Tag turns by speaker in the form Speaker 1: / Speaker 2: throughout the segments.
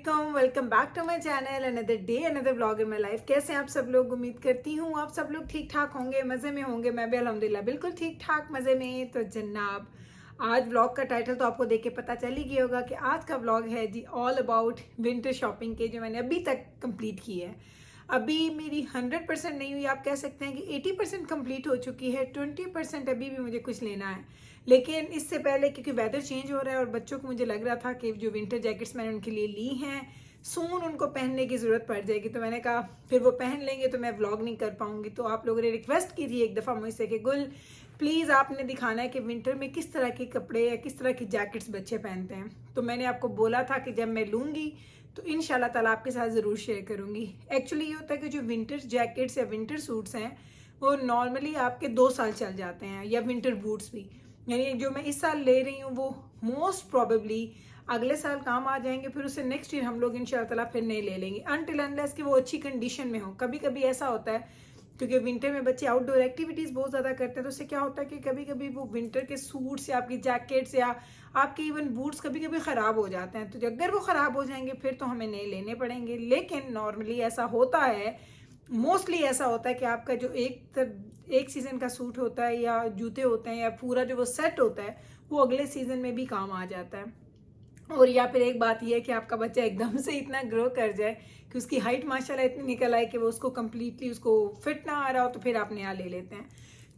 Speaker 1: अस्सलामुअलैकुम, welcome back to my channel. Another day another vlog in my life. कैसे हैं आप सब लोग? उम्मीद करती हूँ आप सब लोग ठीक ठाक होंगे, मज़े में होंगे। मैं भी अल्हम्दुलिल्लाह बिल्कुल ठीक ठाक मज़े में। तो जनाब, आज व्लॉग का टाइटल तो आपको देख के पता चल ही गया होगा कि आज का व्लॉग है जी ऑल अबाउट विंटर शॉपिंग के, जो मैंने अभी तक कंप्लीट की है। अभी मेरी 100% नहीं हुई, आप कह सकते हैं कि 80% कंप्लीट हो चुकी है। 20% अभी भी मुझे कुछ लेना है, लेकिन इससे पहले क्योंकि वेदर चेंज हो रहा है और बच्चों को मुझे लग रहा था कि जो विंटर जैकेट्स मैंने उनके लिए ली हैं सून उनको पहनने की ज़रूरत पड़ जाएगी, तो मैंने कहा फिर वो पहन लेंगे तो मैं व्लॉग नहीं कर पाऊंगी। तो आप लोगों ने रिक्वेस्ट की थी एक दफ़ा मुझसे कि गुल प्लीज़ आपने दिखाना है कि विंटर में किस तरह के कपड़े या किस तरह की जैकेट्स बच्चे पहनते हैं। तो मैंने आपको बोला था कि जब मैं लूँगी तो इंशाल्लाह ताला आपके साथ ज़रूर शेयर करूँगी। एक्चुअली ये होता है कि जो विंटर जैकेट्स या विंटर सूट्स हैं वो नॉर्मली आपके 2 साल चल जाते हैं, या विंटर बूट्स भी। यानी जो मैं इस साल ले रही हूँ वो मोस्ट प्रॉबेबली अगले साल काम आ जाएंगे, फिर उससे नेक्स्ट ईयर हम लोग इंशाल्लाह ताला फिर नहीं ले लेंगे अनटिल अनलेस कि वो अच्छी कंडीशन में हो। कभी कभी ऐसा होता है क्योंकि विंटर में बच्चे आउटडोर एक्टिविटीज़ बहुत ज़्यादा करते हैं, तो उससे क्या होता है कि कभी कभी वो विंटर के सूट्स या आपकी जैकेट्स या आपके इवन बूट्स कभी कभी ख़राब हो जाते हैं। तो अगर वो ख़राब हो जाएंगे फिर तो हमें नहीं लेने पड़ेंगे। लेकिन नॉर्मली ऐसा होता है, मोस्टली ऐसा होता है कि आपका जो एक सीज़न का सूट होता है या जूते होते हैं या पूरा जो वो सेट होता है वो अगले सीज़न में भी काम आ जाता है। और या फिर एक बात यह है कि आपका बच्चा एकदम से इतना ग्रो कर जाए कि उसकी हाइट माशाल्लाह इतनी निकल आए कि वो उसको कम्प्लीटली उसको फिट ना आ रहा हो, तो फिर आप नया ले लेते हैं।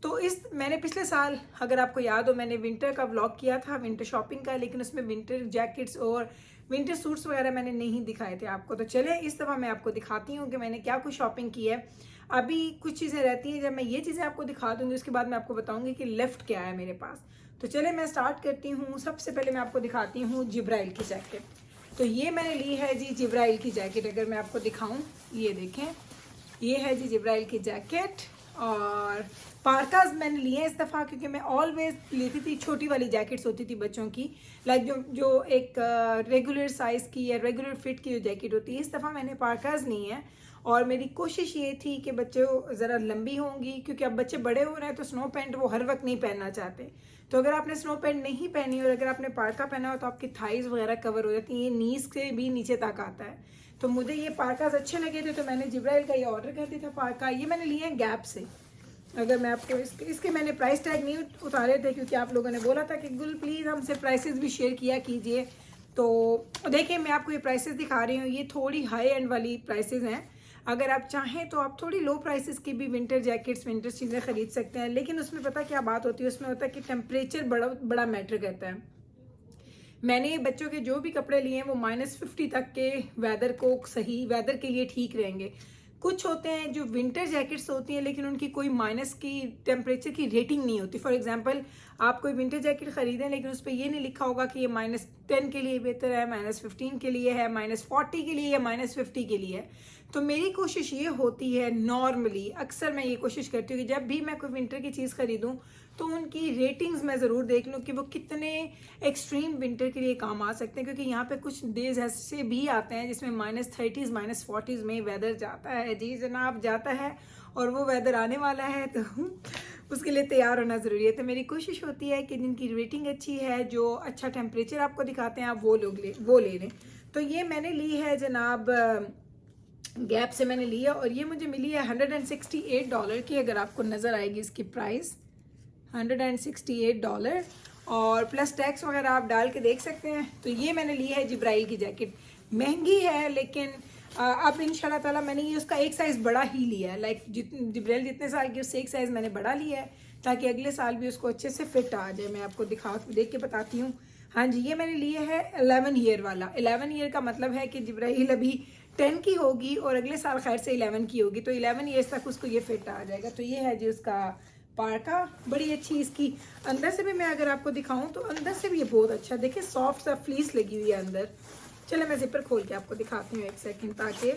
Speaker 1: तो मैंने पिछले साल, अगर आपको याद हो, मैंने विंटर का व्लॉग किया था विंटर शॉपिंग का, लेकिन उसमें विंटर जैकेट्स और विंटर सूट्स वगैरह मैंने नहीं दिखाए थे आपको। तो चलिए इस दफ़ा मैं आपको दिखाती हूँ कि मैंने क्या कुछ शॉपिंग की है। अभी कुछ चीज़ें रहती हैं, जब मैं ये चीज़ें आपको दिखा दूँगी उसके बाद मैं आपको बताऊँगी कि लेफ़्ट क्या है मेरे पास। तो चले मैं स्टार्ट करती हूँ। सबसे पहले मैं आपको दिखाती हूँ जिब्राइल की जैकेट। तो ये मैंने ली है जी जिब्राइल की जैकेट। अगर मैं आपको दिखाऊँ, ये देखें, ये है जी जिब्राइल की जैकेट। और पार्काज मैंने लिए हैं इस दफ़ा, क्योंकि मैं ऑलवेज लेती थी छोटी वाली जैकेट्स होती थी बच्चों की, लाइक जो एक रेगुलर साइज़ की या रेगुलर फिट की जो जैकेट होती है। इस दफ़ा मैंने पार्काज ली हैं और मेरी कोशिश ये थी कि बच्चे ज़रा लंबी होंगी, क्योंकि अब बच्चे बड़े हो रहे हैं तो स्नो पैंट वो हर वक्त नहीं पहनना चाहते। तो अगर आपने स्नो पैंट नहीं पहनी और अगर आपने पार्का पहना हो तो आपकी थाइज़ वगैरह कवर हो जाती हैं, ये नीज से भी नीचे तक आता है। तो मुझे ये पार्काज अच्छे लगे थे तो मैंने जिब्राइल का ये ऑर्डर कर दिया था पार्का। ये मैंने लिए हैं गैप से। अगर मैं आपको इसके मैंने प्राइस टैग नहीं उतारे थे, क्योंकि आप लोगों ने बोला था कि गुल प्लीज़ हमसे प्राइसेस भी शेयर किया कीजिए। तो देखिए मैं आपको ये प्राइसेस दिखा रही हूँ, ये थोड़ी हाई एंड वाली प्राइसेस हैं। अगर आप चाहें तो आप थोड़ी लो प्राइसेस की भी विंटर जैकेट्स विंटर चीज़ें ख़रीद सकते हैं, लेकिन उसमें पता क्या बात होती है, उसमें होता है कि टेम्परेचर बड़ा मैटर करता है। मैंने बच्चों के जो भी कपड़े लिए हैं वो -50 तक के वेदर को सही वेदर के लिए ठीक रहेंगे। कुछ होते हैं जो विंटर जैकेट्स होती हैं लेकिन उनकी कोई माइनस की टेम्परेचर की रेटिंग नहीं होती। फॉर एग्जांपल आप कोई विंटर जैकेट ख़रीदें लेकिन उस पर ये नहीं लिखा होगा कि ये -10 के लिए बेहतर है, -15 के लिए है, -40 के लिए या -50 के लिए है। तो मेरी कोशिश ये होती है, नॉर्मली अक्सर मैं ये कोशिश करती हूँ कि जब भी मैं कोई विंटर की चीज़ ख़रीदूँ तो उनकी रेटिंग्स मैं ज़रूर देख लूँ कि वो कितने एक्सट्रीम विंटर के लिए काम आ सकते हैं, क्योंकि यहाँ पे कुछ डेज ऐसे भी आते हैं जिसमें -30s -40s में वेदर जाता है। जी जनाब जाता है, और वो वेदर आने वाला है, तो उसके लिए तैयार होना ज़रूरी है। तो मेरी कोशिश होती है कि जिनकी रेटिंग अच्छी है, जो अच्छा टेम्परेचर आपको दिखाते हैं, आप वो ले लें। तो ये मैंने ली है जनाब गैप से मैंने लिया, और ये मुझे मिली है $168 की। अगर आपको नज़र आएगी इसकी प्राइस $168, और प्लस टैक्स वगैरह आप डाल के देख सकते हैं। तो ये मैंने ली है जिब्राइल की जैकेट। महंगी है लेकिन अब इंशाल्लाह ताला मैंने ये उसका एक साइज़ बड़ा ही लिया है, लाइक जिब्राइल जितने साल की उससे एक साइज़ मैंने बड़ा लिया है ताकि अगले साल भी उसको अच्छे से फिट आ जाए। मैं आपको देख के बताती हूँ। हाँ जी, ये मैंने लिए है 11 ईयर वाला। 11 ईयर का मतलब है कि जिब्राइल अभी 10 की होगी और अगले साल खैर से 11 की होगी, तो 11 ईयर्स तक उसको ये फिट आ जाएगा। तो ये है जी उसका पार्का, बड़ी अच्छी इसकी अंदर से भी मैं अगर आपको दिखाऊं तो अंदर से भी ये बहुत अच्छा, देखिए सॉफ्ट सा फ्लीस लगी हुई है अंदर। चले मैं जिपर खोल के आपको दिखाती हूँ एक सेकंड, ताकि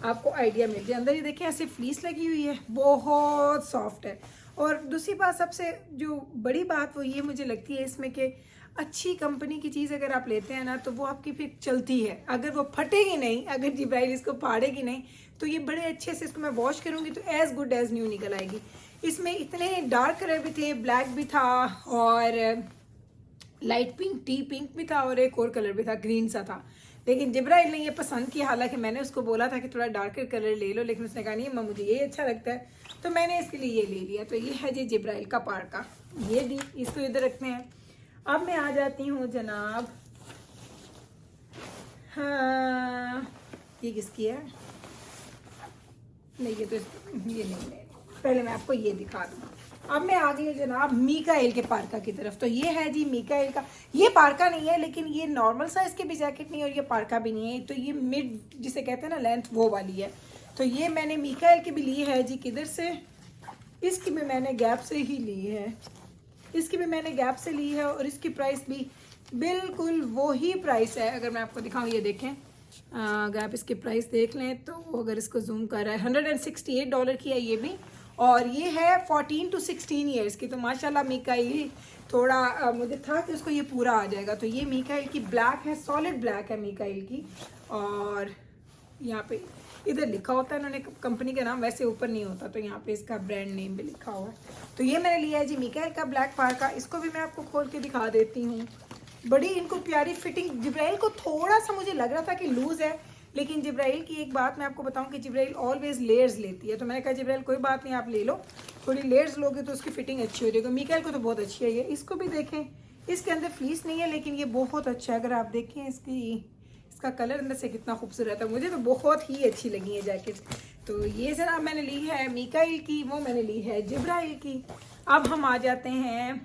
Speaker 1: आपको आइडिया मिल जाए। अंदर ये देखें ऐसे फ्लीस लगी हुई है, बहुत सॉफ्ट है। और दूसरी बात, सबसे जो बड़ी बात वो ये मुझे लगती है इसमें कि अच्छी कंपनी की चीज़ अगर आप लेते हैं ना तो वो आपकी फिर चलती है। अगर वो फटेगी नहीं, अगर जिब्राइल इसको फाड़ेगी नहीं, तो ये बड़े अच्छे से इसको मैं वॉश करूँगी तो एज़ गुड एज़ न्यू निकल आएगी। इसमें इतने डार्क कलर भी थे, ब्लैक भी था और लाइट पिंक टी पिंक भी था और एक और कलर भी था, ग्रीन सा था। लेकिन जिब्राइल ने ये पसंद किया, हालांकि मैंने उसको बोला था कि थोड़ा डार्कर कलर ले लो, लेकिन उसने कहा नहीं अम्मा मुझे ये अच्छा लगता है, तो मैंने इसके लिए ये ले लिया। तो ये है जी जिब्राइल का पार्का, ये भी इसको इधर रखते हैं। अब मैं आ जाती हूँ जनाब, हाँ ये किसकी है, नहीं ये तो ये नहीं है, पहले मैं आपको ये दिखा दूँ। अब मैं आ गई हूँ जनाब मीकाएल के पार्का की तरफ। तो ये है जी मीकाएल का, ये पार्का नहीं है लेकिन ये नॉर्मल साइज़ की भी जैकेट नहीं है और ये पार्का भी नहीं है, तो ये मिड जिसे कहते हैं ना लेंथ वो वाली है। तो ये मैंने मीकाएल की भी ली है जी, किधर से, इसकी भी मैंने गैप से ही ली है, इसकी भी मैंने गैप से ली है और इसकी प्राइस भी बिल्कुल वही प्राइस है। अगर मैं आपको दिखाऊँ, ये देखें गैप इसकी प्राइस देख लें तो अगर इसको जूम कर रहा है $168 की है ये भी, और ये है 14 to 16 ईयर्स की। तो माशाल्लाह मीकाएल थोड़ा मुझे था कि उसको ये पूरा आ जाएगा। तो ये मीकाएल की ब्लैक है, सॉलिड ब्लैक है मीकाएल की, और यहाँ पे इधर लिखा होता है इन्होंने कंपनी का नाम, वैसे ऊपर नहीं होता, तो यहाँ पे इसका ब्रांड नेम भी लिखा हुआ है। तो ये मैंने लिया है जी मीकाएल का ब्लैक पार्का, इसको भी मैं आपको खोल के दिखा देती हूँ। बड़ी इनको प्यारी फिटिंग, जिब्राइल को थोड़ा सा मुझे लग रहा था कि लूज़ है, लेकिन जिब्राइल की एक बात मैं आपको बताऊं कि जिब्राइल ऑलवेज लेयर्स लेती है। तो मैंने कहा जिब्राइल कोई बात नहीं, आप ले लो, थोड़ी लेयर्स लोगे तो उसकी फिटिंग अच्छी हो जाएगी। मीकाएल को तो बहुत अच्छी है ये, इसको भी देखें, इसके अंदर फ्लीस नहीं है लेकिन ये बहुत अच्छा है। अगर आप देखें इसका कलर अंदर से कितना खूबसूरत है, मुझे तो बहुत ही अच्छी लगी है जैकेट। तो ये जरा मैंने ली है मीकाएल की, वो मैंने ली है जिब्राइल की। अब हम आ जाते हैं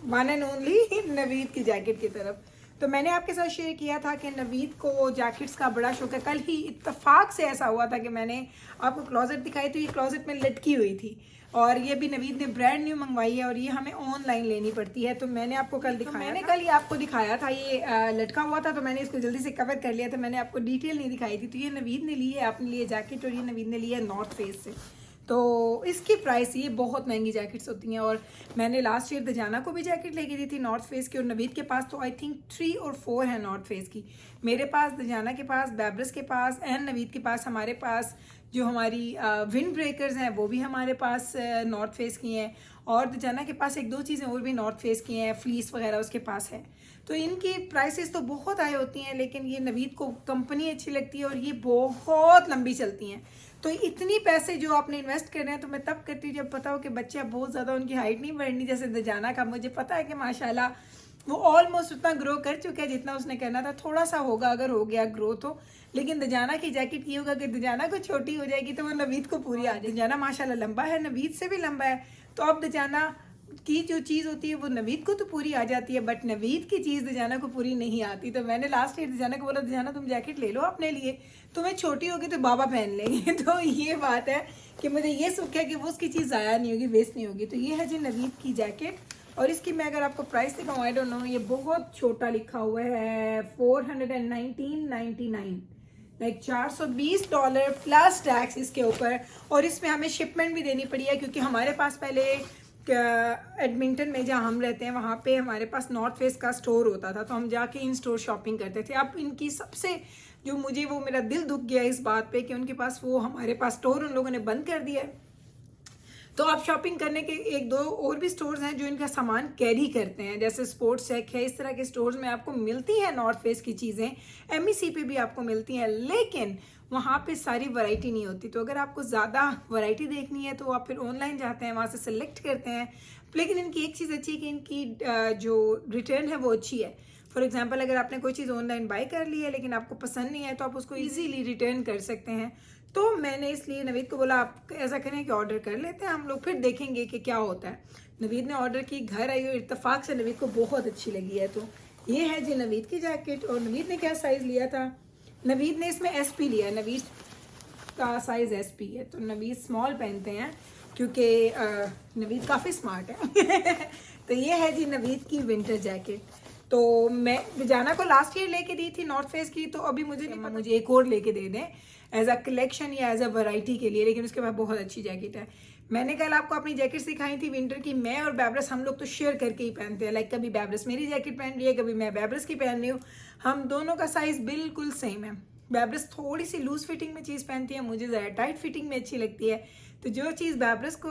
Speaker 1: वन एंड ओनली नवीद की जैकेट की तरफ। तो मैंने आपके साथ शेयर किया था कि नवीद को जैकेट्स का बड़ा शौक है। कल ही इत्तेफाक से ऐसा हुआ था कि मैंने आपको क्लोजेट दिखाई, तो ये क्लोजेट में लटकी हुई थी, और ये भी नवीद ने ब्रांड न्यू मंगवाई है और ये हमें ऑनलाइन लेनी पड़ती है। तो मैंने आपको कल दिखाया, मैंने कल ही आपको दिखाया था, ये लटका हुआ था, तो मैंने इसको जल्दी से कवर कर लिया था, मैंने आपको डिटेल नहीं दिखाई थी। तो ये नवीद ने ली है अपने लिए जैकेट, और ये नवीद ने ली है नॉर्थ फेस से। तो इसकी प्राइस, ये बहुत महंगी जैकेट्स होती हैं, और मैंने लास्ट ईयर दजाना को भी जैकेट लेके दी थी नॉर्थ फेस की, और नवीद के पास तो आई थिंक 3 और 4 है नॉर्थ फेस की। मेरे पास, दजाना के पास, बैब्रस के पास एंड नवीद के पास, हमारे पास जो हमारी विंड ब्रेकर्स हैं वो भी हमारे पास नॉर्थ फेस की हैं, और दजाना के पास 1-2 चीज़ें और भी नॉर्थ फेस की हैं, फ्लीस वगैरह उसके पास है। तो इनकी प्राइसेस तो बहुत हाई होती हैं, लेकिन ये नवीद को कंपनी अच्छी लगती है और ये बहुत लंबी चलती हैं। तो इतनी पैसे जो आपने इन्वेस्ट कर रहे हैं, तो मैं तब करती हूँ जब पता हो कि बच्चा बहुत ज़्यादा, उनकी हाइट नहीं बढ़नी। जैसे दजाना का मुझे पता है कि माशाल्लाह वो ऑलमोस्ट उतना ग्रो कर चुका है जितना उसने करना था, थोड़ा सा होगा अगर हो गया ग्रो तो। लेकिन दजाना की जैकेट ये होगा कि दजाना को छोटी हो जाएगी तो वो नवीद को पूरी आ जाएगी। दजाना माशाल्लाह लंबा है, नवीद से भी लंबा है, तो अब दजाना की जो चीज़ होती है वो नवीद को तो पूरी आ जाती है, बट नवीद की चीज़ दजाना को पूरी नहीं आती। तो मैंने लास्ट ईयर दजाना को बोला, दजाना तुम जैकेट ले लो अपने लिए, तुम्हें छोटी होगी तो बाबा पहन लेंगे। तो ये बात है कि मुझे ये सुख है कि वो उसकी चीज़ ज़ाया नहीं होगी, वेस्ट नहीं होगी। तो ये है जी नवीद की जैकेट, और इसकी मैं अगर आपको प्राइस दिखाऊँ, आई डोंट नो, ये बहुत छोटा लिखा हुआ है, 419.99, लाइक $420 प्लस टैक्स इसके ऊपर। और इसमें हमें शिपमेंट भी देनी पड़ी है, क्योंकि हमारे पास पहले एडमिंटन में जहाँ हम रहते हैं वहाँ पे हमारे पास नॉर्थ फेस का स्टोर होता था, तो हम जाके इन स्टोर शॉपिंग करते थे। अब इनकी सबसे जो मुझे, वो मेरा दिल दुख गया इस बात पे कि उनके पास वो हमारे पास स्टोर उन लोगों ने बंद कर दिया है। तो आप शॉपिंग करने के 1-2 और भी स्टोर्स हैं जो इनका सामान कैरी करते हैं, जैसे स्पोर्ट्स सेक है, इस तरह के स्टोर्स में आपको मिलती हैं नॉर्थ फेस की चीज़ें, MEC पे भी आपको मिलती हैं, लेकिन वहाँ पे सारी वैरायटी नहीं होती। तो अगर आपको ज़्यादा वैरायटी देखनी है तो आप फिर ऑनलाइन जाते हैं, वहाँ से सिलेक्ट करते हैं। लेकिन इनकी एक चीज़ अच्छी है कि इनकी जो रिटर्न है वो अच्छी है। फॉर एग्जांपल, अगर आपने कोई चीज़ ऑनलाइन बाय कर ली है लेकिन आपको पसंद नहीं है, तो आप उसको इजीली रिटर्न कर सकते हैं। तो मैंने इसलिए नवीद को बोला, आप ऐसा करें कि ऑर्डर कर लेते हैं हम लोग, फिर देखेंगे कि क्या होता है। नवीद ने ऑर्डर की, घर आई और इत्तेफाक से नवीद को बहुत अच्छी लगी है। तो ये है जी नवीद की जैकेट। और नवीद ने क्या साइज़ लिया था, नवीद ने इसमें SP लिया है, नवीद का साइज़ SP है। तो नवीद स्मॉल पहनते हैं क्योंकि नवीद काफ़ी स्मार्ट है। तो ये है जी नवीद की विंटर जैकेट। तो मैं दजाना को लास्ट ईयर लेके दी थी नॉर्थ फेस की, तो अभी मुझे नहीं पता, मुझे एक और लेके दे दें एज अ कलेक्शन या एज अ वैरायटी के लिए। लेकिन उसके बाद बहुत अच्छी जैकेट है। मैंने कल आपको अपनी जैकेट्स दिखाई थी विंटर की, मैं और बैब्रस हम लोग तो शेयर करके ही पहनते हैं। लाइक कभी बैब्रस मेरी जैकेट पहन रही है, कभी मैं बैब्रस की पहन रही हूँ, हम दोनों का साइज़ बिल्कुल सेम है, बैब्रस थोड़ी सी लूज फिटिंग में चीज़ पहनती है, मुझे ज़्यादा टाइट फिटिंग में अच्छी लगती है। तो जो चीज़ बैब्रस को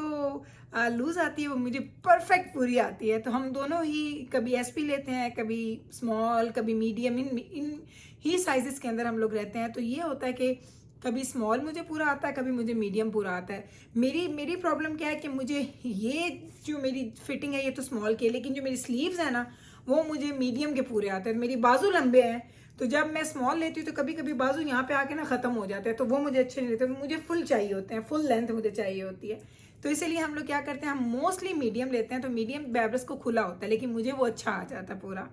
Speaker 1: लूज़ आती है वो मुझे परफेक्ट पूरी आती है। तो हम दोनों ही कभी एसपी लेते हैं, कभी स्मॉल, कभी मीडियम, इन ही साइजेस के अंदर हम लोग रहते हैं। तो ये होता है कि कभी स्मॉल मुझे पूरा आता है, कभी मुझे मीडियम पूरा आता है। मेरी प्रॉब्लम क्या है कि मुझे ये जो मेरी फिटिंग है ये तो स्मॉल की है, लेकिन जो मेरी स्लीव्स है ना वो मुझे मीडियम के पूरे आते हैं। मेरी बाजू लंबे हैं, तो जब मैं स्मॉल लेती हूँ तो कभी कभी बाजू यहाँ पे आके ना ख़त्म हो जाते हैं, तो वो मुझे अच्छे नहीं लगते। तो मुझे फुल चाहिए होते हैं, फुल लेंथ मुझे चाहिए होती है। तो इसीलिए हम लोग क्या करते हैं, हम मोस्टली मीडियम लेते हैं। तो मीडियम बैब्रस को खुला होता है, लेकिन मुझे वो अच्छा आ जाता है पूरा।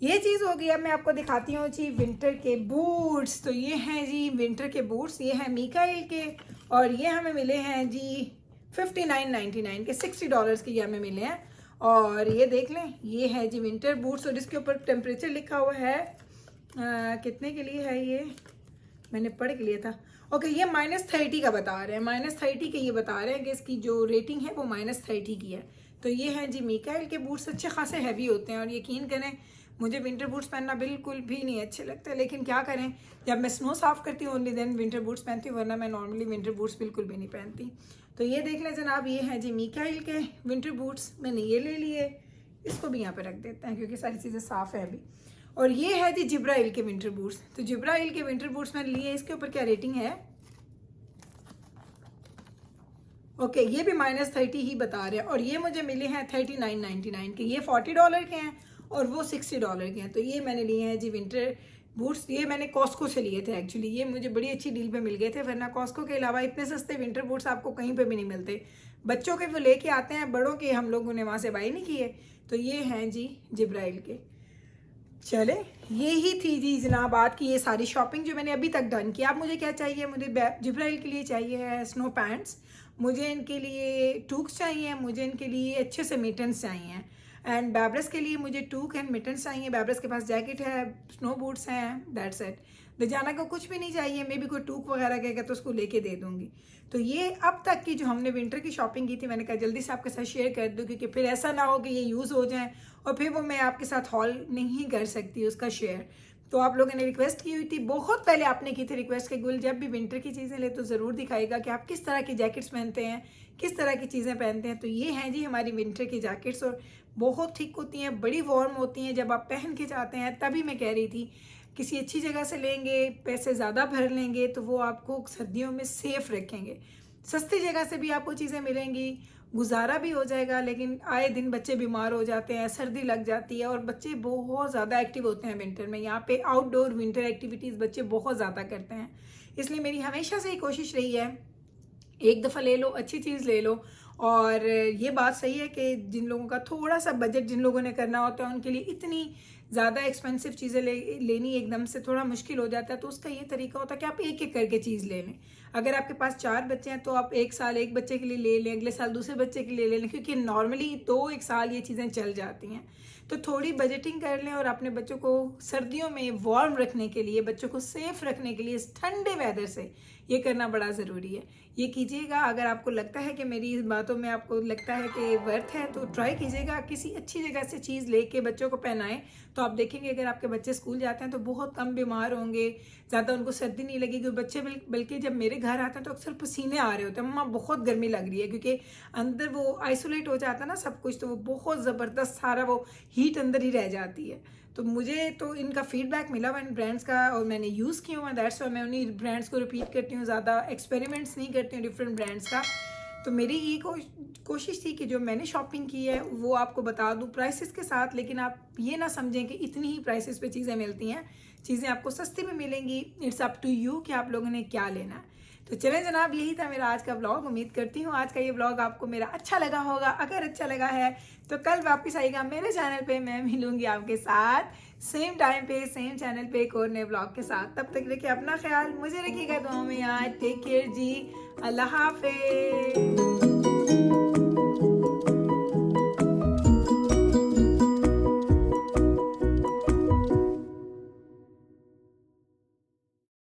Speaker 1: ये चीज़ हो गई। अब मैं आपको दिखाती हूँ जी विंटर के बूट्स। तो ये हैं जी विंटर के बूट्स, ये हैं मीकाइल के, और ये हमें मिले हैं जी 59.99 के, $60 के ये हमें मिले हैं। और ये देख लें, ये है जी विंटर बूट्स, और इसके ऊपर टेम्परेचर लिखा हुआ है। कितने के लिए है ये, मैंने पढ़ के लिया था। ओके, ये -30 का बता रहे हैं, -30 के ये बता रहे हैं कि इसकी जो रेटिंग है वो -30 की है। तो ये हैं जी मीकाइल के बूट्स, अच्छे खासे हैवी होते हैं। और यकीन करें मुझे विंटर बूट्स पहनना बिल्कुल भी नहीं अच्छे लगते, लेकिन क्या करें, जब मैं स्नो साफ़ करती हूँ ओनली देन विंटर बूट्स पहनती हूँ, वरना मैं नॉर्मली विंटर बूट्स बिल्कुल भी नहीं पहनती। तो ये देख लें जनाब, ये हैं जी मीकाइल के विंटर बूट्स। मैंने ये ले लिए, इसको भी यहाँ पे रख देते हैं क्योंकि सारी चीज़ें साफ़ है अभी। और ये है जी जिब्राइल के विंटर बूट्स। तो जिब्राइल के विंटर बूट्स मैंने लिए, इसके ऊपर क्या रेटिंग है, ओके, ये भी -30 ही बता रहे हैं। और ये मुझे मिले हैं 39.99 के, ये $40 के हैं और वो $60 के हैं। तो ये मैंने लिए हैं जी विंटर बूट्स। ये मैंने कॉस्को से लिए थे एक्चुअली, ये मुझे बड़ी अच्छी डील पे मिल गए थे, वरना कॉस्को के अलावा इतने सस्ते विंटर बूट्स आपको कहीं पे भी नहीं मिलते। बच्चों के वो लेके आते हैं, बड़ों के हम लोगों ने वहाँ से बाई नहीं किए। तो ये हैं जी जिब्राइल के। चले, ये ही थी जी जनाब आज की ये सारी शॉपिंग जो मैंने अभी तक डन की। अब मुझे क्या चाहिए, मुझे जिब्राइल के लिए चाहिए है स्नो पैंट्स, मुझे इनके लिए टूक्स चाहिए, मुझे इनके लिए अच्छे से मिटन्स चाहिए, एंड बैब्रस के लिए मुझे टूक एंड मिटन्स चाहिए। बैब्रस के पास जैकेट है, स्नो बूट्स हैं, दैट्स इट। दजाना को कुछ भी नहीं चाहिए, मे भी कोई टूक वगैरह कहेगा तो उसको लेके दे दूँगी। तो ये अब तक की जो हमने विंटर की शॉपिंग की थी, मैंने कहा जल्दी से आपके साथ शेयर कर दूँ, क्योंकि फिर ऐसा ना हो कि ये यूज़ हो जाए और फिर वो मैं आपके साथ हॉल नहीं कर सकती उसका शेयर। तो आप लोगों ने रिक्वेस्ट की हुई थी, बहुत पहले आपने की थी रिक्वेस्ट के गुल, जब भी विंटर की चीज़ें ले तो ज़रूर दिखाएगा कि आप किस तरह की जैकेट्स पहनते हैं, किस तरह की चीज़ें पहनते हैं। तो ये हैं जी हमारी विंटर की जैकेट्स, और बहुत थिक होती हैं, बड़ी वार्म होती हैं। जब आप पहन के जाते हैं, तभी मैं कह रही थी किसी अच्छी जगह से लेंगे, पैसे ज़्यादा भर लेंगे तो वो आपको सर्दियों में सेफ़ रखेंगे। सस्ती जगह से भी आपको चीज़ें मिलेंगी, गुजारा भी हो जाएगा, लेकिन आए दिन बच्चे बीमार हो जाते हैं, सर्दी लग जाती है, और बच्चे बहुत ज़्यादा एक्टिव होते हैं विंटर में। यहाँ पे आउटडोर विंटर एक्टिविटीज़ बच्चे बहुत ज़्यादा करते हैं। इसलिए मेरी हमेशा से ही कोशिश रही है, एक दफ़ा ले लो, अच्छी चीज़ ले लो। और ये बात सही है कि जिन लोगों का थोड़ा सा बजट जिन लोगों ने करना होता है, उनके लिए इतनी ज़्यादा एक्सपेंसिव चीज़ें लेनी एकदम से थोड़ा मुश्किल हो जाता है। तो उसका ये तरीका होता है कि आप एक एक करके चीज़ ले लें। अगर आपके पास 4 बच्चे हैं तो आप एक साल एक बच्चे के लिए ले लें, अगले साल दूसरे बच्चे के लिए ले लें, क्योंकि नॉर्मली 2-1 साल ये चीज़ें चल जाती हैं। तो थोड़ी बजटिंग कर लें, और अपने बच्चों को सर्दियों में वार्म रखने के लिए, बच्चों को सेफ रखने के लिए इस ठंडे वेदर से ये करना बड़ा ज़रूरी है। ये कीजिएगा। अगर आपको लगता है कि मेरी इस बातों में आपको लगता है कि वर्थ है, तो ट्राई कीजिएगा, किसी अच्छी जगह से चीज़ लेके बच्चों को पहनाएं। तो आप देखेंगे अगर आपके बच्चे स्कूल जाते हैं तो बहुत कम बीमार होंगे, ज़्यादा उनको सर्दी नहीं लगेगी। बच्चे बल्कि जब मेरे घर आते हैं तो अक्सर पसीने आ रहे होते हैं, मम्मा बहुत गर्मी लग रही है, क्योंकि अंदर वो आइसोलेट हो जाता है ना सब कुछ, तो वो बहुत ज़बरदस्त सारा वो हीट अंदर ही रह जाती है। तो मुझे तो इनका फीडबैक मिला हुआ इन ब्रांड्स का, और मैंने यूज़ किया हुआ, दैट्स व्हाई मैं उन्हीं ब्रांड्स को रिपीट करती हूँ, ज़्यादा एक्सपेरिमेंट्स नहीं करती हूँ डिफरेंट ब्रांड्स का। तो मेरी ये कोशिश थी कि जो मैंने शॉपिंग की है वो आपको बता दूँ प्राइसेस के साथ, लेकिन आप ये ना समझें कि इतनी ही प्राइसेस पे चीज़ें मिलती हैं। चीज़ें आपको सस्ती में मिलेंगी, इट्स अप टू यू कि आप लोगों ने क्या लेना है। तो चलें जनाब, यही था मेरा आज का ब्लॉग। उम्मीद करती हूँ आज का ये ब्लॉग आपको मेरा अच्छा लगा होगा। अगर अच्छा लगा है तो कल वापस आएगा मेरे चैनल पे, मैं मिलूंगी आपके साथ सेम टाइम पे सेम चैनल पे एक और नए ब्लॉग के साथ। तब तक रखिए अपना ख्याल, मुझे रखिएगा दुआओं में याद। टेक केयर जी, अल्लाह हाफिज़।